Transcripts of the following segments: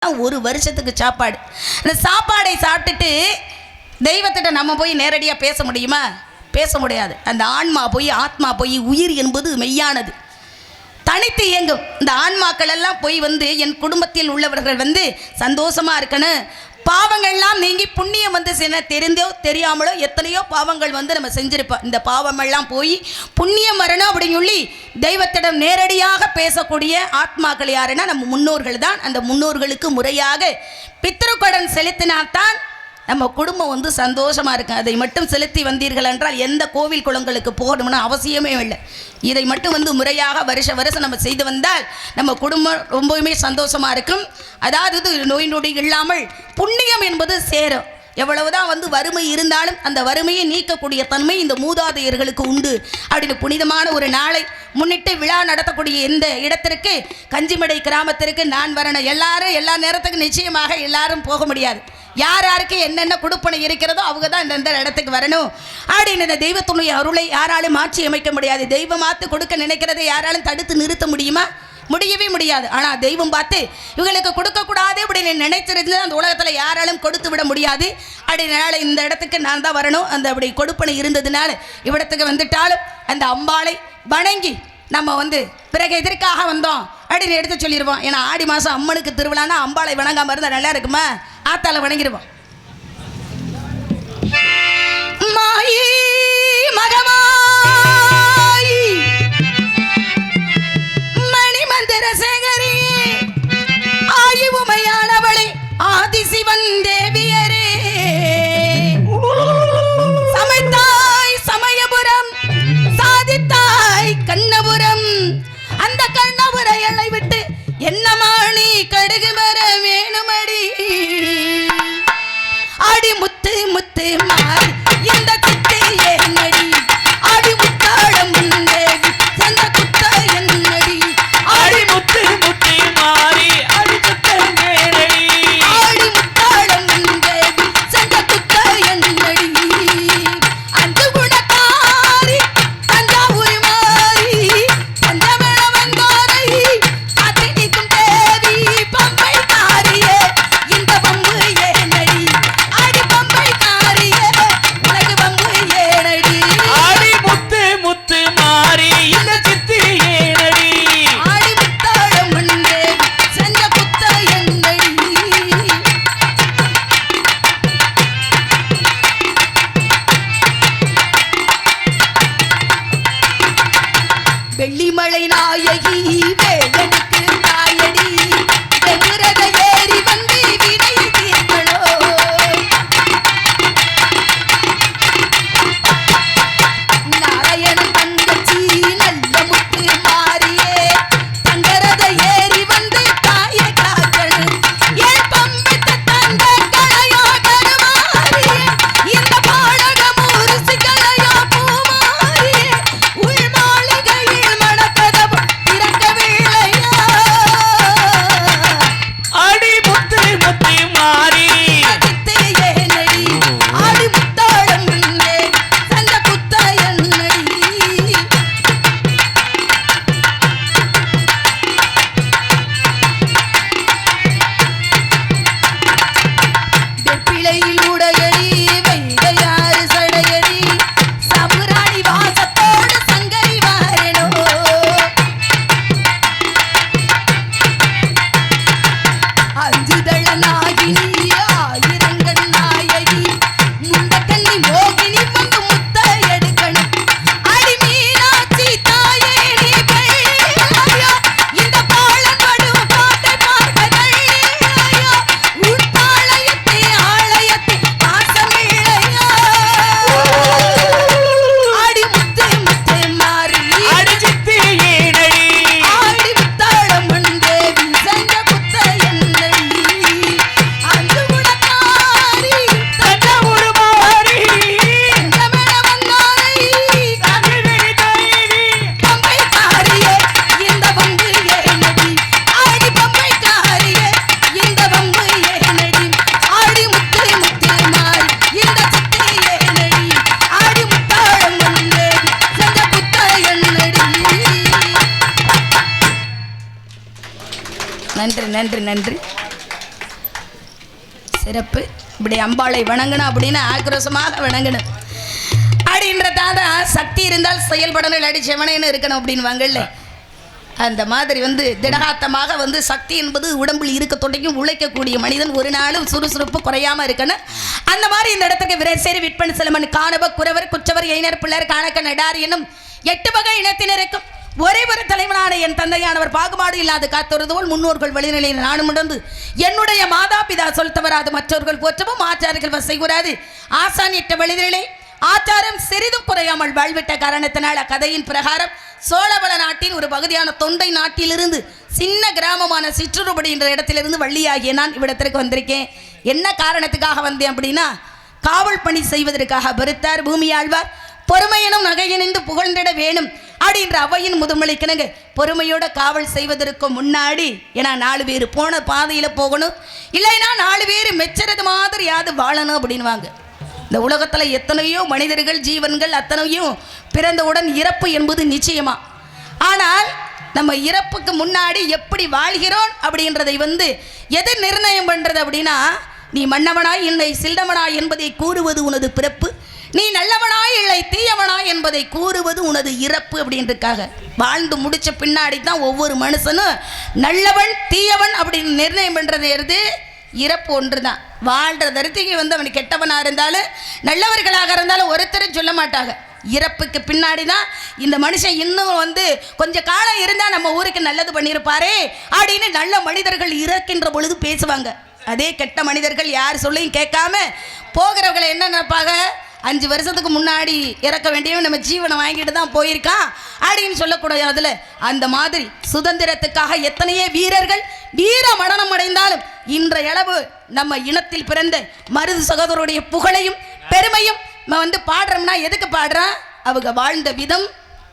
ஒரு வருஷத்துக்கு சாப்பாடு. அந்த சாப்பாடை சாப்பிட்டுட்டு தெய்வத்திட்ட நம்ம போய் நேரடியாக பேச முடியுமா? பேச முடியாது. அந்த ஆன்மா போய் ஆத்மா போய் உயிர் என்பது மெய்யானது தனித்து இயங்கும். இந்த ஆன்மாக்கள் எல்லாம் போய் என் குடும்பத்தில் உள்ளவர்கள் சந்தோஷமாக இருக்கணும், பாவங்கள்லாம் நீங்கி புண்ணியம் தெரிந்தோ தெரியாமலோ எத்தனையோ பாவங்கள் நம்ம செஞ்சிருப்போம். இந்த பாவமெல்லாம் போய் புண்ணியம் வரணும் அப்படின்னு சொல்லி தெய்வத்திடம் நேரடியாக பேசக்கூடிய ஆத்மாக்கள் யாருன்னா நம்ம முன்னோர்கள் தான். அந்த முன்னோர்களுக்கு முறையாக பித்ருக்கடன் செலுத்தினால்தான் நம்ம குடும்பம் சந்தோஷமாக இருக்கும். அதை மட்டும் செலுத்தி வந்தீர்கள் என்றால் எந்த கோவில் குளங்களுக்கு போகணும்னு அவசியமே இல்லை. இதை மட்டும் முறையாக வருஷம் நம்ம செய்து வந்தால் நம்ம குடும்பம் ரொம்பவுமே சந்தோஷமாக இருக்கும். அதாவது நோய் நொடி இல்லாமல் புண்ணியம் என்பது சேரும். எவ்வளவுதான் வறுமை இருந்தாலும் அந்த வறுமையை நீக்கக்கூடிய தன்மை இந்த மூதாதையர்களுக்கு உண்டு அப்படின்னு புனிதமான ஒரு நாளை முன்னிட்டு விழா நடத்தக்கூடிய இந்த இடத்திற்கு கஞ்சிமடை கிராமத்திற்கு நான் வரணும். எல்லாரும் எல்லா நேரத்துக்கும் நிச்சயமாக எல்லாரும் போக முடியாது. யார் யாருக்கு என்னென்ன கொடுப்பனை இருக்கிறதோ அவங்க தான் இந்த இடத்துக்கு வரணும் அப்படின்னு இந்த தெய்வத்துடைய அருளை யாராலும் மாற்றி அமைக்க முடியாது. தெய்வம் மாற்று கொடுக்க நினைக்கிறதை யாராலும் தடுத்து நிறுத்த முடியுமா? முடியவே முடியாது. ஆனால் தெய்வம் பார்த்து இவங்களுக்கு கொடுக்கக்கூடாது அப்படின்னு நினைச்சிருந்து அந்த உலகத்தில் யாராலும் கொடுத்து விட முடியாது. அப்படினால இந்த இடத்துக்கு நான் தான் வரணும். அந்த அப்படி கொடுப்பனை இருந்ததுனால இவ்விடத்துக்கு வந்துட்டாலும் அந்த அம்பாளை வணங்கி நம்ம பிறகு எதற்காக வந்தோம் அப்படின்னு எடுத்து சொல்லிடுவோம். ஏன்னா ஆடி மாதம் அம்மனுக்கு திருவிழானா அம்பாளை வணங்காம இருந்தால் நல்லா இருக்குமா? ஆத்தால வணங்கிடுவோம். மாயி மகமாயி மணிமந்திர சேகரி ஆயி உமையானவளே ஆதிசிவன் தேவியரே சமைத்தாய் சமயபுரம் சாதித்தாய் கண்ணபுரம் அந்த கண்ணபுர எல்லை விட்டு என்னமாணி கடுகு வர வேணுமடி ஆடி முத்து முத்து மாறி இந்த சித்து என்னடி ஆடி முத்தாளம் தேவி சந்த குத்த என்னடி ஆடி முத்து முத்து மாறி ஆடி குத்த என்னடி ஆடி முத்தாளம் தேவி சந்த குத்த என்னடி அந்த குணக்காரி தஞ்சாவூர் மாறி தஞ்சமேள வந்தாரை காத்தினிக்கும் தேவி பம்பை காரியே இந்த பம்பு ஏனடி ஆடி பம்பை காரியே உனக்கு பம்பு ஏனடி ஆடி முத்து முத்து மாறி இந்த சித்து ஏனடி ஆடி முத்தாளம் தேவி சந்த குத்த என்னடி வெள்ளிமலை நாயகி வேடனுக்கு நாயடி வெகுரத ஏறி வினை தீர்க்கணோ நாராயணன் தங்கச்சி நல்ல முத்து மாறியே தங்கரத ஏறி தாயை காக்கணும் ஏன் பம்பித்த தங்க களையோ கருமாறியே இந்த பாடகமூர் சிகளையோ பூமாரியே உள் மாளிகையில் மணக்கதவு திறக்கவில்லையா ஆடி முத்து முத்து மாறி அதித்து ஏனடி ஆடி முத்தாளம் சந்த குத்த என்னடி வெப்பிலையில் உடையடி வைகையாறு சடையடி சபுராணி வாசத்தோடு சங்கரி வாரணோ அஞ்சுதள நாகினி ஆயிரங்கண் நாயகி முண்டக்கல்லி மோகினி முத்த எடுக்கணும் அடி மீனாட்சி தாயே நீ பெய்யாயோ இந்த பாலன் வடும் பாட்டை பார்க்கதையாயோ உன் பாளையத்தை ஆலயத்தை பாசமில்லையோ ஆடி முத்து முத்து மாறி ஆடி சித்து ஏனடி ஆடி முத்தாளம் தேவி சந்த குத்த என்னடி அஞ்சு குணக்காரி தஞ்சாவூர் மாறி தஞ்சமேள வந்தாரை காந்திமதி தேவி பம்பை காரியே இந்த பம்பு ஏனடி ஆடி பம்பை காரியே இந்த பம்பு ஏனடி ஆடி முத்து முத்து மாறி இந்த சித்து ஏனடி ஆடி முத்தாளம் தேவி சந்த குத்த என்னடி. நன்றி நன்றி நன்றி. சிறப்பு. இப்படி அம்பாளை வணங்கணும் அப்படின்னு ஆக்ரோஷமாக வணங்கணும் அப்படின்றதாத சக்தி இருந்தால் செயல்படணும், இல்லாடி செவனேன்னு இருக்கணும் அப்படின்வாங்கல்ல. அந்த மாதிரி திடகாத்தமாக சக்தி என்பது உடம்பில் இருக்க தொடங்கி உழைக்கக்கூடிய மனிதன் ஒரு நாளும் சுறுசுறுப்பு குறையாம இருக்கணும். அந்த மாதிரி இந்த இடத்துக்கு விரைசேரி விற்பன் செலமன் காணவ குறவர் குற்றவர் இணையர் பிள்ளர் காணக்க நடார் என்னும் 8 வகை இனத்தினருக்கும் ஒரே ஒரு தலைவனான என் தந்தையானவர் பாகுபாடு இல்லாது காத்தொருது போல் முன்னோர்கள் வழிநிலையில் நானும் உணர்ந்து என்னுடைய மாதா பிதா சொல் தவறாது மற்றவர்கள் போற்றவும் ஆச்சாரிகள் வசை கூறாது ஆசான் இட்ட வழிநிலை ஆச்சாரம் சிறிதும் குறையாமல் வாழ்விட்ட காரணத்தினால் கதையின் பிரகாரம் சோழவள நாட்டின் ஒரு பகுதியான தொண்டை நாட்டிலிருந்து சின்ன கிராமமான சிற்றுருபடி என்ற இடத்திலிருந்து வள்ளியாகிய நான் இவ்விடத்திற்கு வந்திருக்கேன். என்ன காரணத்துக்காக வந்தேன் அப்படின்னா, காவல் பணி செய்வதற்காக பெருத்தார் பூமியாழ்வார் பொறுமையனும் நகையினிந்து புகழ்ந்திட வேணும் அப்படின்ற அவையின் முதுமொழிக்கிணங்க பொறுமையோட காவல் செய்வதற்கு முன்னாடி ஏன்னா 4 பேர் போன பாதையில் போகணும், இல்லைன்னா 4 பேர் மெச்சறது மாதிரி யாது வாழணும் அப்படின்வாங்க. இந்த உலகத்தில் எத்தனையோ மனிதர்கள் ஜீவன்கள் அத்தனையும் பிறந்தவுடன் இறப்பு என்பது நிச்சயமா. ஆனால் நம்ம இறப்புக்கு முன்னாடி எப்படி வாழ்கிறோம் அப்படின்றதை எது நிர்ணயம் பண்ணுறது அப்படின்னா, நீ மன்னவனாய் இல்லை சில்லவனாய் என்பதை கூறுவது உனது பிறப்பு, நீ நல்லவனாய் இல்லை தீயவனாய் என்பதை கூறுவது உனது இறப்பு. அப்படின்றதுக்காக வாழ்ந்து முடிச்ச பின்னாடி தான் ஒவ்வொரு மனுஷனும் நல்லவன் தீயவன் அப்படின்னு நிர்ணயம் பண்ணுறது இறப்பு ஒன்று தான். வாழ்கிற தருத்திக்கு அவன் கெட்டவனாக இருந்தாலும் நல்லவர்களாக இருந்தாலும் ஒருத்தரும் சொல்ல மாட்டாங்க. இறப்புக்கு பின்னாடி தான் இந்த மனுஷன் இன்னும் கொஞ்சம் காலம் இருந்தால் நம்ம ஊருக்கு நல்லது பண்ணியிருப்பாரே அப்படின்னு நல்ல மனிதர்கள் இறக்கின்ற பொழுது பேசுவாங்க. அதே கெட்ட மனிதர்கள் யார் சொல்லியும் கேட்காம போகிறவங்களை என்ன நினைப்பாங்க, 5 வருஷத்துக்கு முன்னாடி இறக்க வேண்டியவன் நம்ம ஜீவனை வாங்கிட்டு தான் போயிருக்கான் அப்படின்னு சொல்லக்கூடாது. அதில் அந்த மாதிரி சுதந்திரத்துக்காக எத்தனையோ வீரர்கள் வீர மரணம் அடைந்தாலும் இன்றைய அளவு நம்ம இனத்தில் பிறந்த மருது சகோதரருடைய புகழையும் பெருமையும் பாடுறோம்னா எதுக்கு பாடுறான், அவங்க வாழ்ந்த விதம்,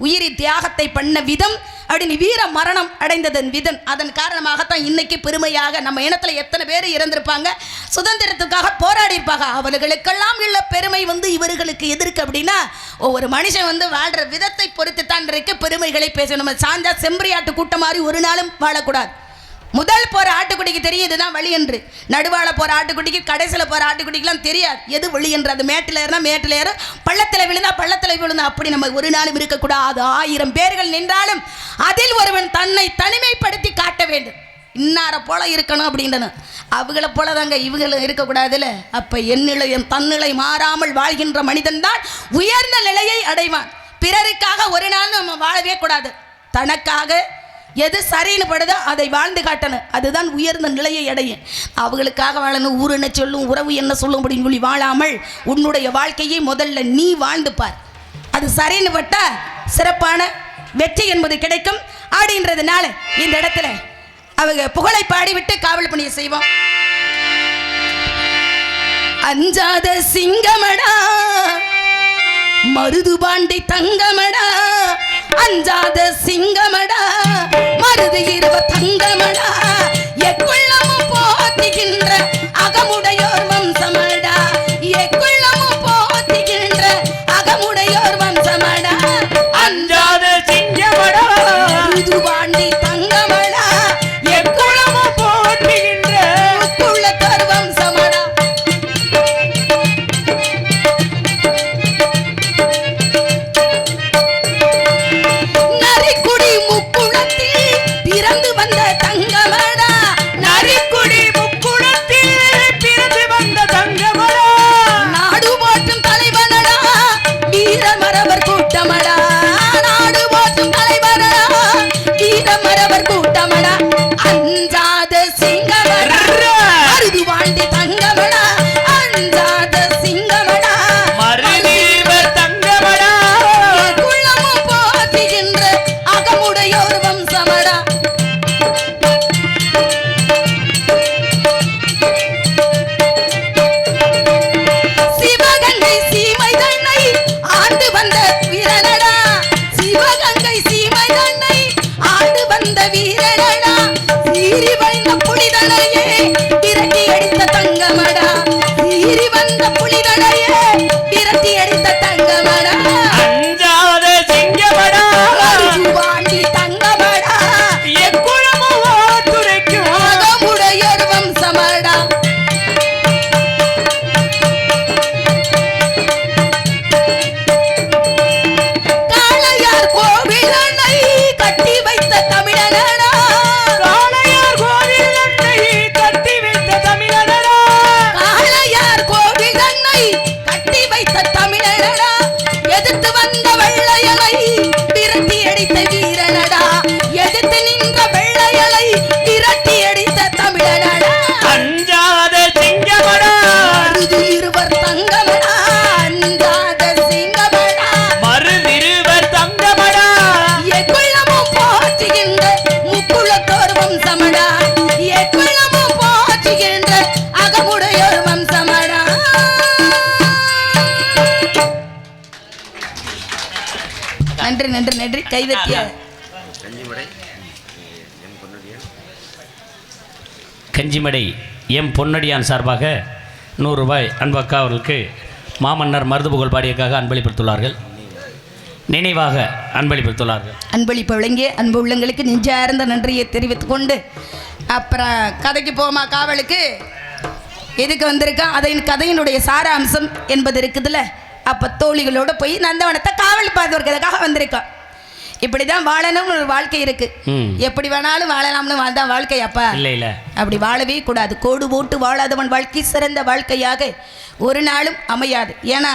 உயிரி தியாகத்தை பண்ண விதம் அப்படின்னு வீர மரணம் அடைந்ததன் விதம். அதன் காரணமாகத்தான் இன்னைக்கு பெருமையாக நம்ம இனத்தில் எத்தனை பேர் இறந்திருப்பாங்க, சுதந்திரத்துக்காக போராடி இருப்பாங்க. அவர்களுக்கெல்லாம் உள்ள பெருமை இவர்களுக்கு எதிர்க்கு அப்படின்னா ஒவ்வொரு மனுஷன் வாழ்கிற விதத்தை பொறுத்து தான் இருக்கு பெருமைகளை பேசணும். நம்ம சாஞ்சா செம்பரியாட்டு கூட்டம் மாதிரி ஒரு நாளும் வாழக்கூடாது. முதல் போகிற ஆட்டுக்குடிக்கு தெரியும் இதுதான் வழி என்று, நடுவாழ போகிற ஆட்டுக்குடிக்கு கடைசியில் போகிற ஆட்டுக்குடிக்கெலாம் தெரியாது எது வழி என்று. அது மேட்டில் ஏறினா மேட்டில் ஏறும், பள்ளத்தில் விழுந்தா பள்ளத்தில் விழுந்தா அப்படி நம்ம ஒரு நாளும் இருக்கக்கூடாது. 1000 பேர்கள் நின்றாலும் அதில் ஒருவன் தன்னை தனிமைப்படுத்தி காட்ட வேண்டும். இன்னார போல இருக்கணும் அப்படின்றன, அவங்கள போல தாங்க இவங்களும் இருக்கக்கூடாதுல்ல. அப்போ என் நிலையம் தன்னிலை மாறாமல் வாழ்கின்ற மனிதன் தான் உயர்ந்த நிலையை அடைவான். பிறருக்காக ஒரு நாள் நம்ம வாழவே கூடாது, தனக்காக எது சரின்னு படுதோ அதை வாழ்ந்து காட்டணும், அதுதான் உயர்ந்த நிலையை அடையும். அவங்களுக்காக வாழணும், ஊர் என்ன சொல்லும் உறவு என்ன சொல்லும் அப்படின்னு சொல்லி வாழாமல் உன்னுடைய வாழ்க்கையை முதல்ல நீ வாழ்ந்து பார். அது சரின்னு பட்டா சிறப்பான வெற்றி என்பது கிடைக்கும். அப்படின்றதுனால இந்த இடத்துல அவங்க புகழை பாடிவிட்டு காவல் பணியை செய்வோம். அஞ்சாத சிங்கமடா மருது பாண்டி தங்கமடா, அஞ்சாத சிங்கமடா மருது இருவ தங்கமடா, எக்குள்ளமும் போத்திக்கின்ற அகமுடையோர் வம்சமடா, எக்குள்ளமும் போத்திக்கின்ற அகமுடையோர் வம்சமடா, அஞ்சாத சிங்கமடா மருது பாண்டி தங்கமடா, எக்குள்ளமும் போற்றுகின்ற உக்குள்ளத்தோர் வம்சமடா. நரிக்குடி முக்குளத்தில் பிறந்து வந்த தங்கமடா, நரிக்குடி முக்குளத்தில் பிறந்து வந்த தங்கமடா, நாடு போற்றும் தலைவனடா வீரமரவர் கூட்டமடா, நாடு போற்றும் தலைவனடா வீரமரவர் கூட்டமடா, அஞ்சாத சிங்கமடா மருது வாழ்ந்த தங்கமடா, அஞ்சாத சிங்கமடா மருதீவ தங்கமடா, குள்ளமும் போற்றுகின்ற அகமுடையோர் வம்சமடா. சிவகங்கை சீமை தன்னை ஆண்டு வந்த வீரனடா, சிவகங்கை சீமை தன்னை ஆண்டு வந்த வீரனடா, சீறி வந்த புலிதனையே விரட்டி அடித்த தங்கமடா, சீறி வந்த புலிதனையே விரட்டி அடித்த தங்கமடா, அஞ்சாத சிங்கமடா வாண்டி தங்கமடா, எக்குளமும் ஓத்துரைக்கும் அகமுடையோர் வம்சமடா. நன்றி நன்றி கைதட்டிய கஞ்சிமடை எம் பொன்னடியான் சார்பாக 100 ரூபாய் அன்பக்கா அவர்களுக்கு மாமன்னர் மருதுபுகழ் பாடியக்காக அன்பளிப்படுத்துள்ளார்கள். நினைவாக அன்பளிப்படுத்துள்ளார்கள். அன்பளிப்பு வழங்கிய அன்பு உள்ளங்களுக்கு நெஞ்சார்ந்த நன்றியை தெரிவித்துக் கொண்டு அப்புறம் கதைக்கு போமா. காவலுக்கு எதுக்கு வந்திருக்கா, கதையினுடைய சாராம்சம் என்பது இருக்குதுல்ல. அப்போ தோழிகளோடு போய் நந்தவனத்தை காவல் பார்த்துருக்கிறதுக்காக வந்திருக்கான். இப்படி தான் வாழணும்னு ஒரு வாழ்க்கை இருக்கு. எப்படி வேணாலும் வாழலாம்னு வாழ்ந்தா வாழ்க்கை அப்பா இல்லை இல்லை, அப்படி வாழவே கூடாது. கோடு போட்டு வாழாதவன் வாழ்க்கை சிறந்த வாழ்க்கையாக ஒரு நாளும் அமையாது. ஏன்னா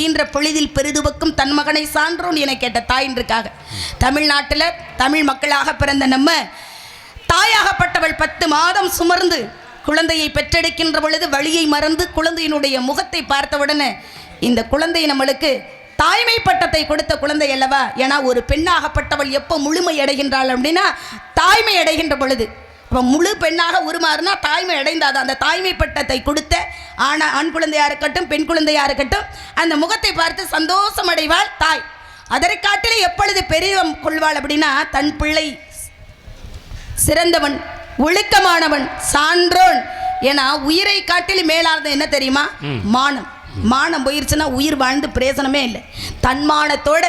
ஈன்ற பொழுதில் பெரிதுபக்கும் தன் மகனை சான்றோன் என கேட்ட தாயின்றிருக்காக தமிழ்நாட்டில் தமிழ் மக்களாக பிறந்த நம்ம தாயாகப்பட்டவள் 10 மாதம் சுமர்ந்து குழந்தையை பெற்றெடுக்கின்ற பொழுது வழியை மறந்து குழந்தையினுடைய முகத்தை பார்த்தவுடனே இந்த குழந்தை நம்மளுக்கு தாய்மை பட்டத்தை கொடுத்த குழந்தை அல்லவா. ஏன்னா ஒரு பெண்ணாகப்பட்டவள் எப்போ முழுமை அடைகின்றாள் அப்படின்னா தாய்மை அடைகின்ற பொழுது. அப்போ முழு பெண்ணாக உருமாறுனா தாய்மை அடைந்தாதான். அந்த தாய்மை பட்டத்தை கொடுத்த ஆண் குழந்தையாக இருக்கட்டும் பெண் குழந்தையாக இருக்கட்டும் அந்த முகத்தை பார்த்து சந்தோஷம் அடைவாள் தாய். அதனை காட்டிலே எப்பொழுது பெரிய கொள்வாள் அப்படின்னா தன் பிள்ளை சிறந்தவன் ஒழுக்கமானவன் சான்றோன். ஏன்னா உயிரை காட்டிலும் மேலானது என்ன தெரியுமா, மானம். மானம் போயிருச்சுன்னா உயிர் வாழ்ந்து பிரயோஜனமே இல்லை. தன்மானத்தோடு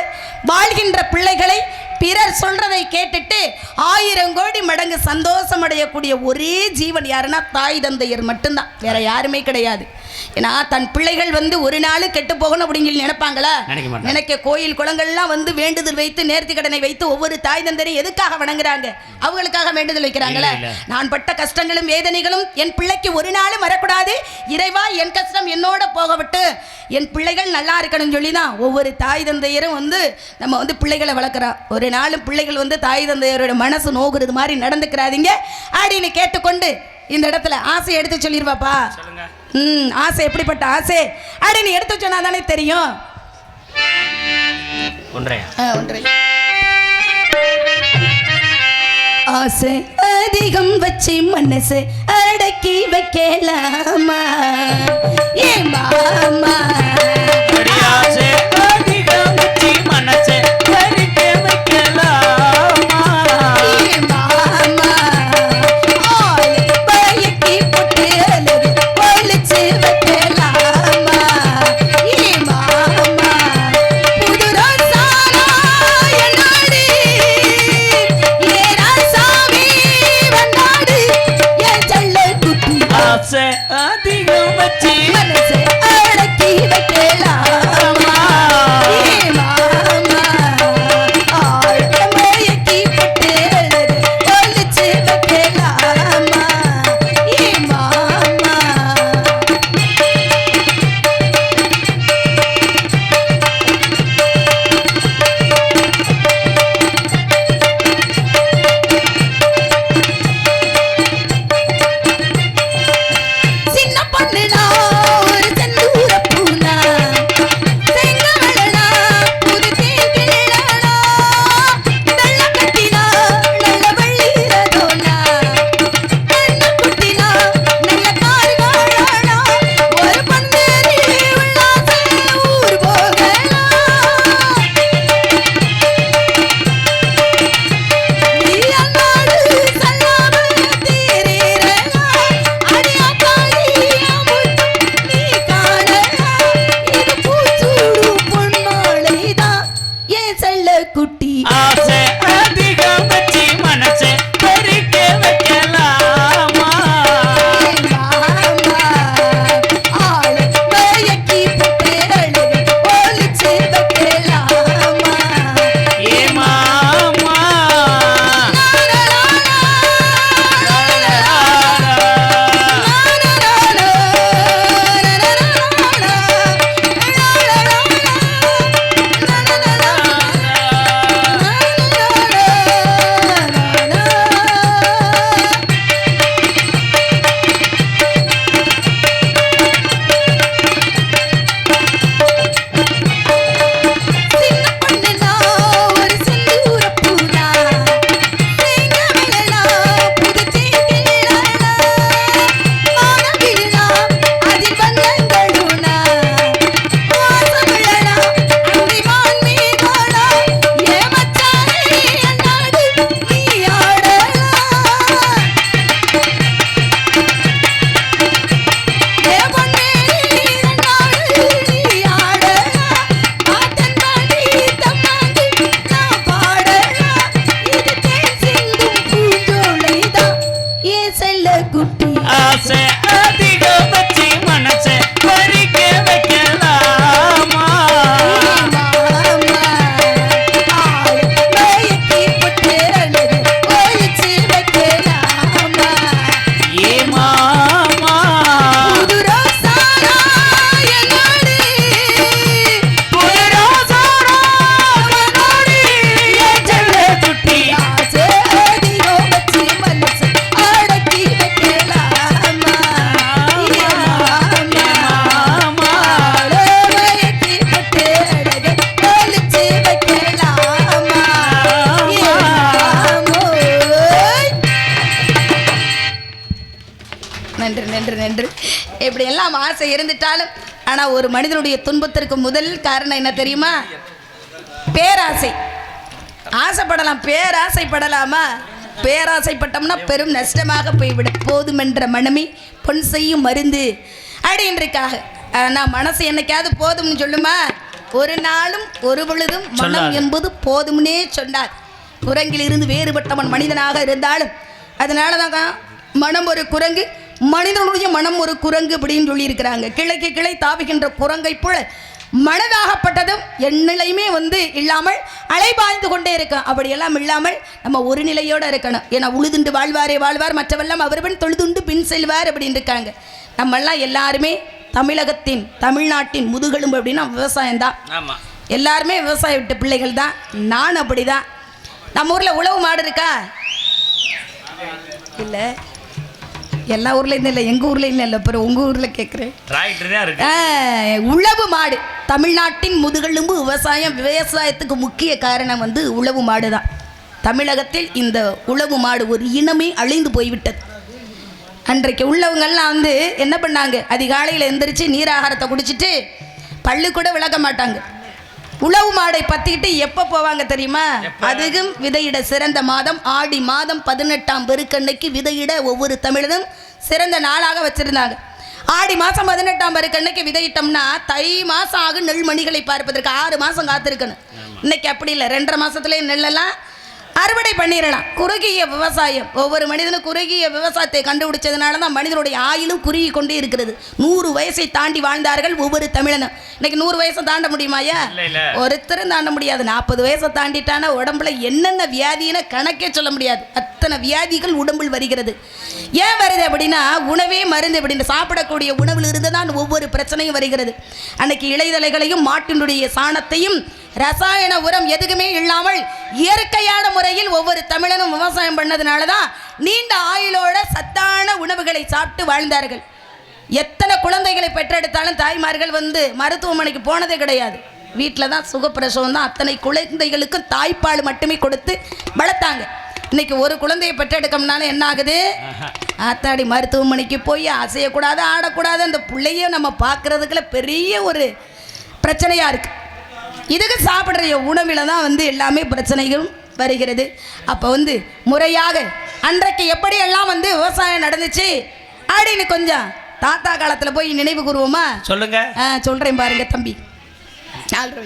வாழ்கின்ற பிள்ளைகளை பிறர் சொல்றதை கேட்டுட்டு 1000 கோடி மடங்கு சந்தோஷம் அடையக்கூடிய ஒரே ஜீவன் யாருன்னா தாய் தந்தையர் மட்டும்தான், வேற யாருமே கிடையாது. ஏன்னா தன் பிள்ளைகள் ஒரு நாள் கெட்டு போகணும் அப்படின்னு சொல்லி நினைப்பாங்களா, நினைக்க கோயில் குளங்கள்லாம் வேண்டுதல் வைத்து நேர்த்தி கடனை வைத்து ஒவ்வொரு தாய் தந்தையும் எதுக்காக வணங்குறாங்க, அவங்களுக்காக வேண்டுதல் வைக்கிறாங்களா. நான் பட்ட கஷ்டங்களும் வேதனைகளும் என் பிள்ளைக்கு ஒரு நாளும் வரக்கூடாது, இறைவா என் கஷ்டம் என்னோட போக விட்டு என் பிள்ளைகள் நல்லா இருக்கணும்னு சொல்லி தான் ஒவ்வொரு தாய் தந்தையரும் நம்ம பிள்ளைகளை வளர்க்குறோம். ஒரு நாளும் பிள்ளைகள் தாய் தந்தையரோட மனசு நோகுறது மாதிரி நடந்துக்கிறாதீங்க அப்படின்னு கேட்டுக்கொண்டு இந்த இடத்துல ஆசை எடுத்து சொல்லிடுவாப்பா. ஆசை எப்படிப்பட்ட ஆசை அப்படின்னு எடுத்து சொன்னா தானே தெரியும். ஆசை அதிகம் வச்சு மனசு அடக்கி வைக்கலாமா ஏ மாமா, ஆசை அதிகம் வச்சு மனசு அடக்கி வைக்கலாமா ஏ மாமா, ஆள் பயக்கி போட்டு அழகு ஒழிச்சு வைக்கலாமா ஏ மாமா, புது ரோசானா என்னாடி ஏ ராசாமி வந்தாடி என் செல்ல குட்டி, ஆசை அதிகம் வச்சு மனசு அடக்கி வைக்கலாமா ஏ மாமா, ஆள் பயக்கி போட்டு அழகு ஒழிச்சு வைக்கலாமா ஏ மாமா. சின்ன பொண்ணுனா ஒரு செந்தூர பூனா என்று இப்படி எல்லாம் ஆசை இருந்துட்டாலும் ஆனால் ஒரு மனிதனுடைய துன்பத்திற்கு முதல் காரணம் என்ன தெரியுமா? பேராசை. ஆசைப்படலாம், பேராசைப்படலாமா? பேராசைப்பட்டோம்னா பெரும் நஷ்டமாக போய்விடும். போதுமென்ற மனமே பொன் செய்யும் மருந்து அப்படின்றக்காக. நான் மனசு என்னைக்காவது போதும்னு சொல்லுமா? ஒரு நாளும் ஒரு பொழுதும் மனம் என்பது போதும்னே சொன்னார். குரங்கிலிருந்து வேறுபட்டவன் மனிதனாக இருந்தாலும் அதனால தாங்க மனம் ஒரு குரங்கு, மனிதனுடைய மனம் ஒரு குரங்கு அப்படின்னு சொல்லியிருக்கிறாங்க. கிளைக்கு கிளை தாவுகின்ற குரங்கை போல மனதாகப்பட்டதும் எந்நிலையுமே இல்லாமல் அலைபாய்ந்து கொண்டே இருக்கும். அப்படியெல்லாம் இல்லாமல் நம்ம ஒரு நிலையோடு இருக்கணும். ஏன்னா உழுதுண்டு வாழ்வாரே வாழ்வார், மற்றவெல்லாம் அவர்வன் தொழுதுண்டு பின் செல்வார் அப்படின்னு இருக்காங்க. நம்மெல்லாம் எல்லாருமே தமிழகத்தின் தமிழ்நாட்டின் முதுகெலும்பு அப்படின்னா விவசாயம்தான். எல்லாருமே விவசாய விட்டு பிள்ளைகள் தான். நான் அப்படிதான். நம்ம ஊரில் உழவு மாடு இருக்கா? இல்லை, எல்லா ஊர்லேயும் இல்லை, எங்கள் ஊர்லேயும் இல்லை. அப்புறம் உங்கள் ஊரில் கேட்குறேன். உழவு மாடு தமிழ்நாட்டின் முதுகெலும்பு விவசாயம். விவசாயத்துக்கு முக்கிய காரணம் உழவு மாடு தான். தமிழகத்தில் இந்த உழவு மாடு ஒரு இனமே அழிந்து போய்விட்டது. அன்றைக்கு உள்ளவங்கள்லாம் என்ன பண்ணாங்க? அதிகாலையில் எந்திரிச்சு நீராகாரத்தை குடிச்சிட்டு பள்ளு கூட விளக்க மாட்டாங்க. உழவு மாடை பற்றிக்கிட்டு எப்போ போவாங்க தெரியுமா? அதுவும் விதையிட சிறந்த மாதம் ஆடி மாதம் 18ஆம் பெருக்கன்னைக்கு விதையிட ஒவ்வொரு தமிழனும் சிறந்த நாளாக வச்சுருந்தாங்க. ஆடி மாதம் 18ஆம் பெருக்கன்னைக்கு விதையிட்டோம்னா தை மாதம் ஆகும் நெல்மணிகளை பார்ப்பதற்கு 6 மாதம் காத்திருக்கணும். இன்னைக்கு அப்படி இல்லை, 2.5 மாதத்துலேயே நெல்லெல்லாம் அறுவடை பண்ணிடலாம். குறுகிய விவசாயம். ஒவ்வொரு மனிதனும் குறுகிய விவசாயத்தை கண்டுபிடிச்சதுனால தான் மனிதனுடைய ஆயுளும் குறுகி கொண்டே இருக்கிறது. 100 வயசை தாண்டி வாழ்ந்தார்கள் ஒவ்வொரு தமிழனும். இன்னைக்கு 100 வயசை தாண்ட முடியுமாயா? ஒருத்தரும் தாண்ட முடியாது. 40 வயசை தாண்டிட்டான உடம்புல என்னென்ன வியாதின்னு கணக்கே சொல்ல முடியாது. அத்தனை வியாதிகள் உடம்பில் வருகிறது. ஏன் வருது அப்படின்னா உணவே மருந்து. அப்படின்னு சாப்பிடக்கூடிய உணவில் இருந்து தான் ஒவ்வொரு பிரச்சனையும் வருகிறது. அன்னைக்கு இலைதலைகளையும் மாட்டினுடைய சாணத்தையும் ரசாயன உரம் எதுக்குமே இல்லாமல் இயற்கையான முறையில் ஒவ்வொரு தமிழனும் விவசாயம் பண்ணதுனால தான் நீண்ட ஆயுளோட சத்தான உணவுகளை சாப்பிட்டு வாழ்ந்தார்கள். எத்தனை குழந்தைகளை பெற்றெடுத்தாலும் தாய்மார்கள் மருத்துவமனைக்கு போனதே கிடையாது. வீட்டில் தான் சுகப்பிரசவம் தான். அத்தனை குழந்தைகளுக்கும் தாய்ப்பால் மட்டுமே கொடுத்து வளர்த்தாங்க. இன்னைக்கு ஒரு குழந்தையை பெற்றெடுக்கணும்னாலும் என்ன ஆகுது? ஆத்தாடி மருத்துவமனைக்கு போய் அசையக்கூடாது, ஆடக்கூடாது. அந்த பிள்ளைய நம்ம பார்க்கறதுக்குள்ள பெரிய ஒரு பிரச்சனையாக இருக்குது. இதுக்கு சாப்பிட்ற உணவில் தான் எல்லாமே பிரச்சனைகளும் வருகிறது. அப்போ முறையாக அன்றைக்கு எப்படியெல்லாம் விவசாயம் நடந்துச்சு அப்படின்னு கொஞ்சம் தாத்தா காலத்தில் போய் நினைவு கூறுவோமா? சொல்லுங்க. சொல்கிறேன் பாருங்க தம்பி. 4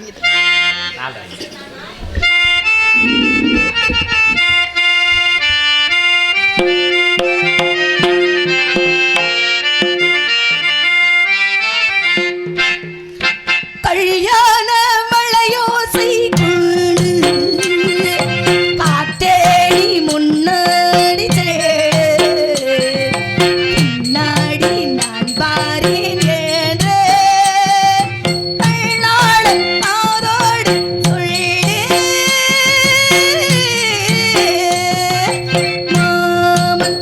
கல்யாண மழையோசை காத்தேடி முன்னாடி பின்னாடி நான் பாரேன் என்று கள்ளாளன் காதோடு சொல்லி மாமன்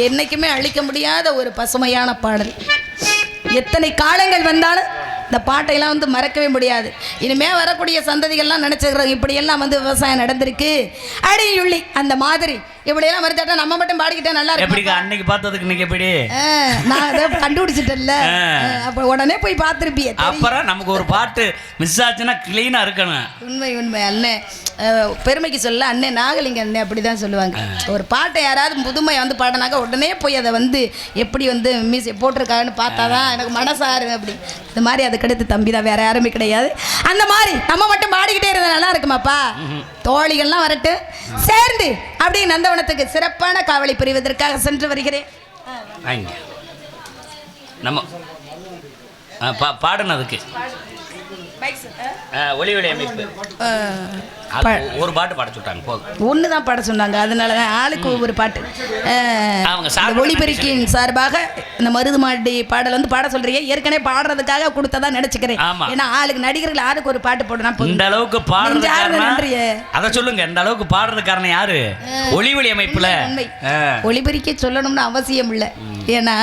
என்னைக்குமே அழிக்க முடியாத ஒரு பசுமையான பாடல். எத்தனை காலங்கள் வந்தாலும் இந்த பாட்டையெல்லாம் வந்து மறக்கவே முடியாது. இனிமே வரக்கூடிய சந்ததிகள்லாம் நினச்சிக்கிறாங்க இப்படியெல்லாம் வந்து விவசாயம் நடந்திருக்கு அடியுள்ளி அந்த மாதிரி இப்படியெல்லாம் மறுத்தாட்டா நம்ம மட்டும் பாடிக்கிட்டா நல்லா இருக்கும். அன்னைக்கு பார்த்ததுக்கு இன்னைக்கு எப்படி நான் அதை கண்டுபிடிச்சிட்டேன்ல, அப்போ உடனே போய் பார்த்துருப்பிய. அப்புறம் நமக்கு ஒரு பாட்டு மிஸ் ஆச்சுன்னா கிளீனாக இருக்கணும். உண்மை உண்மை அண்ணன் பெருமைக்கு சொல்ல அண்ணன் நாகலிங்க அண்ணன் அப்படி தான் சொல்லுவாங்க. ஒரு பாட்டை யாராவது புதுமையை வந்து பாடினாக்க உடனே போய் அதை வந்து எப்படி வந்து மியூசிக் போட்டிருக்காங்கன்னு பார்த்தா தான் எனக்கு மனசாரு அப்படி. இந்த மாதிரி அதுக்கடுத்து தம்பி தான், வேற யாருமே கிடையாது. அந்த மாதிரி நம்ம மட்டும் பாடிக்கிட்டே இருந்தால் நல்லா இருக்குமாப்பா? தோழிகள்லாம் வரட்டு சேர்ந்து அப்படி நந்தவனத்துக்கு சிறப்பான காவலை புரிவதற்காக சென்று வருகிறேன். நம்ம பாடுனதுக்கு ஒளி ஒளி அமைப்பு ஒரு பாட்டு பாட சொல்லிட்டாங்க, போதும். ஒன்று தான் பாட சொன்னாங்க, அதனால தான் ஆளுக்கு ஒவ்வொரு பாட்டு. ஒளிபெருக்கின் சார்பாக இந்த மருது மாடி பாடல் வந்து பாட சொல்றீங்க. ஏற்கனவே பாடுறதுக்காக கொடுத்ததா நினைச்சுக்கிறேன். ஏன்னா ஆளுக்கு நடிகர்கள் ஆளுக்கு ஒரு பாட்டு போடணும். இந்த அளவுக்கு பாடுறது அதை சொல்லுங்க. இந்த அளவுக்கு பாடுறது காரணம் யாரு? ஒளி ஒளி அமைப்புல ஒளிபெருக்கி சொல்லணும்னு அவசியம் இல்லை. ஏன்னா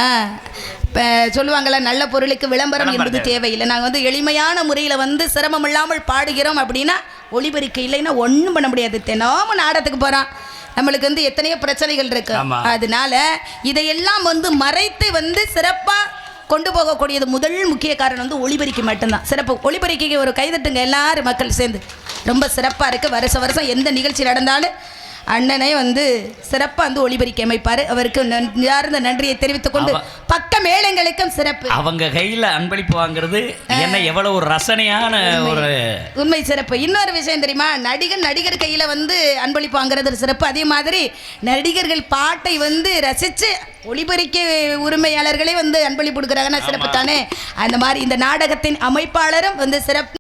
சொல்லுவாங்கள்ல, நல்ல பொருளுக்கு விளம்பரம் என்பது தேவையில்லை. நாங்கள் வந்து எளிமையான முறையில் வந்து சிரமம் இல்லாமல் பாடுகிறோம் அப்படின்னா ஒளிபெருக்க இல்லைன்னா ஒன்றும் பண்ண முடியாது. தினமும் நாடகத்துக்கு போகிறான், நம்மளுக்கு வந்து எத்தனையோ பிரச்சனைகள் இருக்கு. அதனால இதையெல்லாம் வந்து மறைத்து வந்து சிறப்பாக கொண்டு போகக்கூடியது முதல் முக்கிய காரணம் வந்து ஒளிபெருக்கி மட்டும்தான். சிறப்பு ஒளிபெருக்கிக்கு ஒரு கைதட்டுங்க எல்லாரும் மக்கள் சேர்ந்து. ரொம்ப சிறப்பாக இருக்குது. வருஷம் எந்த நிகழ்ச்சி நடந்தாலும் அண்ணனை வந்து சிறப்பாக வந்து ஒளிபெருக்கி அமைப்பார். அவருக்கு நெஞ்சார்ந்த நன்றியை தெரிவித்துக் கொண்டு பக்க மேளங்களுக்கும் சிறப்பு. அவங்க கையில் அன்பளிப்பு வாங்குறது என்ன எவ்வளவு ஒரு ரசனையான ஒரு உண்மை சிறப்பு. இன்னொரு விஷயம் தெரியுமா, நடிகர் கையில் வந்து அன்பளிப்பு வாங்குறது சிறப்பு. அதே மாதிரி நடிகர்கள் பாட்டை வந்து ரசித்து ஒளிபெருக்கி உரிமையாளர்களே வந்து அன்பளிப்பு கொடுக்குறாங்கன்னா சிறப்பு தானே. அந்த மாதிரி இந்த நாடகத்தின் அமைப்பாளரும் வந்து சிறப்பு.